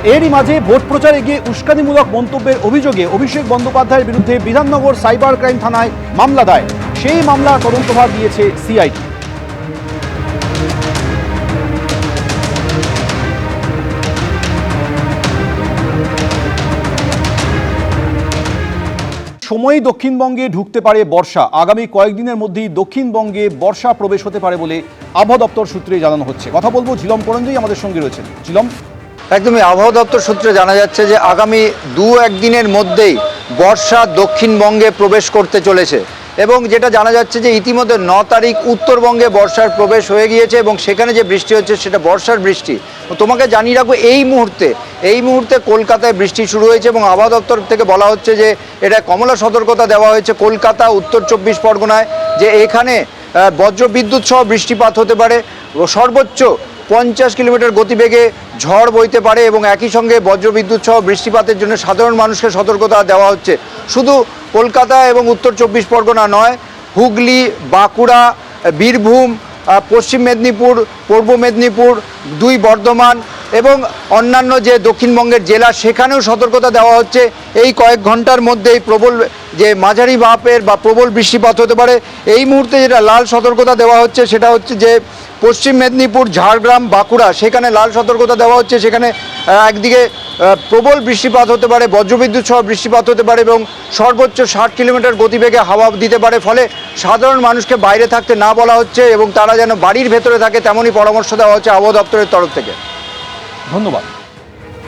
এরই মাঝে ভোট প্রচারে গিয়ে উস্কানিমূলক মন্তব্যের অভিযোগে অভিষেক বন্দ্যোপাধ্যায়ের বিরুদ্ধে বিধাননগর সাইবার ক্রাইম থানায় মামলা দায়ের। সেই মামলার তদন্তভার দিয়েছে সিআইডি। সময়ই দক্ষিণবঙ্গে ঢুকতে পারে বর্ষা। আগামী কয়েকদিনের মধ্যেই দক্ষিণবঙ্গে বর্ষা প্রবেশ হতে পারে বলে আবহাওয়া দপ্তর সূত্রে জানানো হচ্ছে। কথা বলবো ঝিলম করঞ্জই আমাদের সঙ্গে রয়েছেন। ঝিলম, একদমই আবহাওয়া দপ্তর সূত্রে জানা যাচ্ছে যে আগামী 2-1 দিনের মধ্যেই বর্ষা দক্ষিণবঙ্গে প্রবেশ করতে চলেছে এবং যেটা জানা যাচ্ছে যে ইতিমধ্যে 9 তারিখ উত্তরবঙ্গে বর্ষার প্রবেশ হয়ে গিয়েছে এবং সেখানে যে বৃষ্টি হচ্ছে সেটা বর্ষার বৃষ্টি। তোমাকে জানিয়ে রাখবো এই মুহূর্তে কলকাতায় বৃষ্টি শুরু হয়েছে এবং আবহাওয়া দপ্তর থেকে বলা হচ্ছে যে এটা কমলা সতর্কতা দেওয়া হয়েছে কলকাতা, উত্তর 24 পরগনায়, যে এখানে বজ্রবিদ্যুৎ সহ বৃষ্টিপাত হতে পারে, সর্বোচ্চ 50 কিলোমিটার গতিবেগে ঝড় বইতে পারে এবং একই সঙ্গে বজ্রবিদ্যুৎ সহ বৃষ্টিপাতের জন্য সাধারণ মানুষকে সতর্কতা দেওয়া হচ্ছে। শুধু কলকাতা এবং উত্তর 24 পরগনা নয়, হুগলি, বাঁকুড়া, বীরভূম, পশ্চিম মেদিনীপুর, পূর্ব মেদিনীপুর, 2 বর্ধমান এবং অন্যান্য যে দক্ষিণবঙ্গের জেলা সেখানেও সতর্কতা দেওয়া হচ্ছে। এই কয়েক ঘন্টার মধ্যেই প্রবল যে মাঝারি মাপের বা প্রবল বৃষ্টিপাত হতে পারে। এই মুহূর্তে যেটা লাল সতর্কতা দেওয়া হচ্ছে সেটা হচ্ছে যে পশ্চিম মেদিনীপুর, ঝাড়গ্রাম, বাঁকুড়া সেখানে লাল সতর্কতা দেওয়া হচ্ছে। সেখানে একদিকে প্রবল বৃষ্টিপাত হতে পারে, বজ্রবিদ্যুৎ সহ বৃষ্টিপাত হতে পারে এবং সর্বোচ্চ 60 কিলোমিটার গতিবেগে হাওয়া দিতে পারে। ফলে সাধারণ মানুষকে বাইরে থাকতে না বলা হচ্ছে এবং তারা যেন বাড়ির ভেতরে থাকে তেমনই পরামর্শ দেওয়া হচ্ছে আবহাওয়া দপ্তরের তরফ থেকে। ধন্যবাদ।